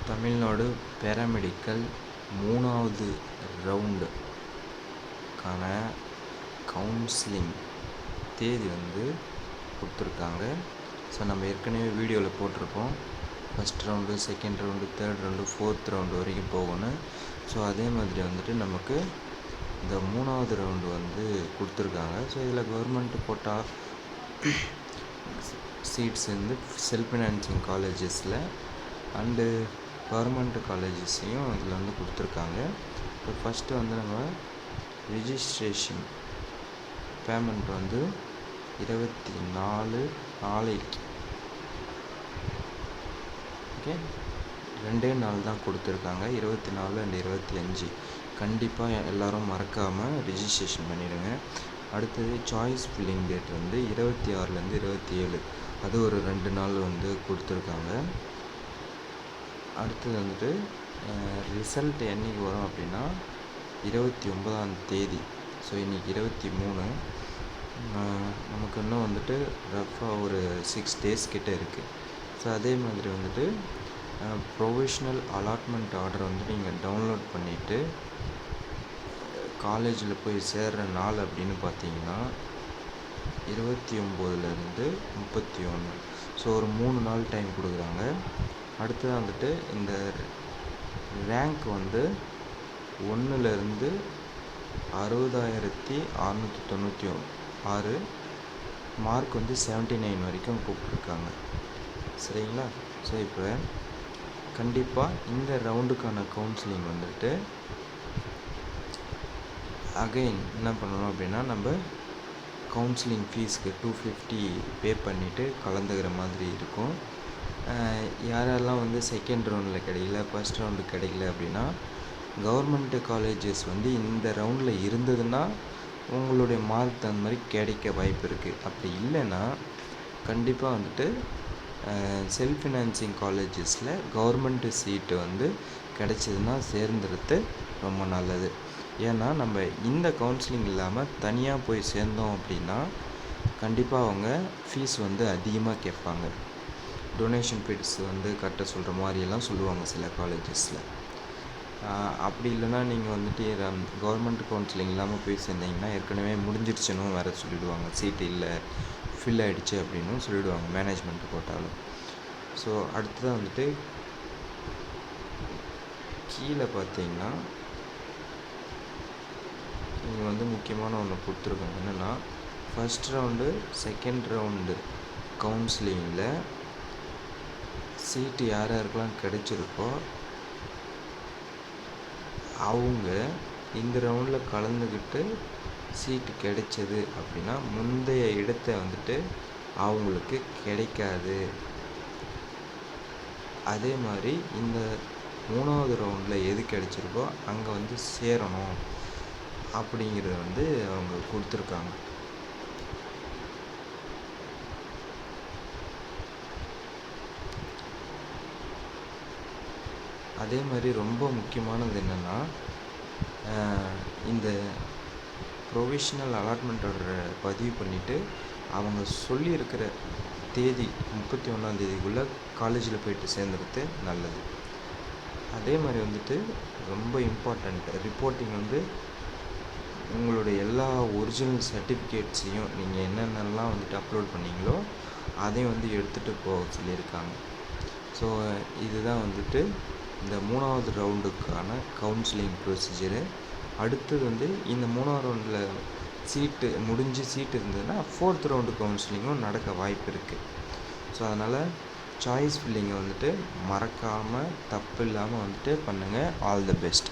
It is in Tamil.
தமிழ்நாடு பேராமெடிக்கல் 3வது ரவுண்டுக்கான கவுன்சிலிங் தேதி கொடுத்துருக்காங்க. ஸோ நம்ம ஏற்கனவே வீடியோவில் போட்டிருப்போம். First round, second round, third round, fourth round வரைக்கும் போகணும். ஸோ அதே மாதிரி நமக்கு இந்த 3வது ரவுண்டு கொடுத்துருக்காங்க. ஸோ இதில் கவர்மெண்ட்டு போட்டால் சீட்ஸ் செல்ஃப் ஃபினான்சிங் காலேஜஸில் அண்டு கவர்மெண்ட் காலேஜஸையும் இதில் கொடுத்துருக்காங்க. இப்போ ஃபஸ்ட்டு நம்ம ரிஜிஸ்ட்ரேஷன் பேமெண்ட் 24 நாளைக்கு, ஓகே, 2 நாள் தான் கொடுத்துருக்காங்க, 24 அண்ட் 25. கண்டிப்பாக எல்லோரும் மறக்காமல் ரிஜிஸ்ட்ரேஷன் பண்ணிவிடுங்க. அடுத்தது சாய்ஸ் ஃபில்லிங் டேட் 26லேருந்து 27, அது ஒரு 2 நாள் கொடுத்துருக்காங்க. அடுத்தது ரிசல்ட் என்றைக்கு வரும் அப்படின்னா 29ஆம் தேதி. ஸோ இன்றைக்கி 23, நமக்கு இன்னும் ரஃபாக ஒரு 6 days கிட்டே இருக்குது. ஸோ அதே மாதிரி ப்ரொவிஷ்னல் அலாட்மெண்ட் ஆர்டர் நீங்கள் டவுன்லோட் பண்ணிவிட்டு காலேஜில் போய் சேர்கிற நாள் அப்படின்னு பார்த்தீங்கன்னா 29லேருந்து 31. ஸோ ஒரு 3 நாள் டைம் கொடுக்குறாங்க. அடுத்தது இந்த ரேங்க் 1லேருந்து 60,696, மார்க் 79 வரைக்கும் கூப்பிட்ருக்காங்க. சரிங்களா? ஸோ இப்போ கண்டிப்பாக இந்த ரவுண்டுக்கான கவுன்சிலிங் அகைன் என்ன பண்ணணும் அப்படின்னா, நம்ம கவுன்சிலிங் ஃபீஸ்க்கு 250 பே பண்ணிவிட்டு கலந்துக்கிற மாதிரி இருக்கும். யாரெல்லாம் செகண்ட் ரவுண்டில் கிடைக்கல, ஃபஸ்ட் ரவுண்டு கிடைக்கல அப்படின்னா, கவர்மெண்ட்டு காலேஜஸ் இந்த ரவுண்டில் இருந்ததுன்னா உங்களுடைய மார்க் தகுந்த மாதிரி கிடைக்க வாய்ப்பு இருக்குது. அப்படி இல்லைன்னா கண்டிப்பாக செல்ஃப் ஃபினான்சிங் காலேஜஸில் கவர்மெண்ட்டு சீட்டு கிடைச்சதுன்னா சேர்ந்துறது ரொம்ப நல்லது. ஏன்னா நம்ம இந்த கவுன்சிலிங் இல்லாமல் தனியாக போய் சேர்ந்தோம் அப்படின்னா கண்டிப்பாக அவங்க ஃபீஸ் அதிகமாக கேட்பாங்க. டொனேஷன் ஃபீஸ் கட்ட சொல்கிற மாதிரியெல்லாம் சொல்லுவாங்க சில காலேஜஸில். அப்படி இல்லைன்னா நீங்கள் கவர்மெண்ட் கவுன்சிலிங் இல்லாமல் போய் சேர்ந்தீங்கன்னா ஏற்கனவே முடிஞ்சிருச்சுன்னு வேறு சொல்லிவிடுவாங்க, சீட்டு இல்லை, ஃபில் ஆகிடுச்சு அப்படின்னு சொல்லிவிடுவாங்க மேனேஜ்மெண்ட் போட்டாலும். ஸோ அடுத்ததாக கீழே பார்த்தீங்கன்னா இங்கே முக்கியமான ஒன்று கொடுத்துருக்காங்க. என்னென்னா, ஃபஸ்ட் ரவுண்டு, செகண்ட் ரவுண்டு கவுன்சிலிங்கில் சீட்டு யார் யாருக்கெல்லாம் கிடைச்சிருக்கோ அவங்க இந்த ரவுண்டில் கலந்துக்கிட்டு சீட்டு கிடைச்சது அப்படின்னா முந்தைய இடத்தை அவங்களுக்கு கிடைக்காது. அதே மாதிரி இந்த 3வது ரவுண்டில் எது கிடைச்சிருக்கோ அங்கே சேரணும் அப்படிங்கிறது அவங்க கொடுத்துருக்காங்க. அதே மாதிரி ரொம்ப முக்கியமானது என்னென்னா, இந்த ப்ரொவிஷ்னல் அலாட்மெண்ட் ஆர்டரை பதிவு பண்ணிவிட்டு அவங்க சொல்லியிருக்கிற தேதி 31ஆம் தேதிக்குள்ளே காலேஜில் போயிட்டு சேர்ந்துறது நல்லது. அதே மாதிரி ரொம்ப இம்பார்ட்டண்ட் ரிப்போர்ட்டிங் உங்களுடைய எல்லா ஒரிஜினல் சர்டிஃபிகேட்ஸையும் நீங்கள் என்னென்னலாம் அப்லோட் பண்ணீங்களோ அதையும் எடுத்துகிட்டு போக சொல்லியிருக்காங்க. ஸோ இதுதான் இந்த 3வது ரவுண்டுக்கான கவுன்சிலிங் ப்ரொசீஜரு. அடுத்தது இந்த 3வது ரவுண்டில் சீட்டு இருந்ததுன்னா 4th ரவுண்டு கவுன்சிலிங்கும் நடக்க வாய்ப்பு இருக்குது. ஸோ அதனால் சாய்ஸ் ஃபில்லிங்கை மறக்காமல் தப்பு இல்லாமல் பண்ணுங்கள். All the best.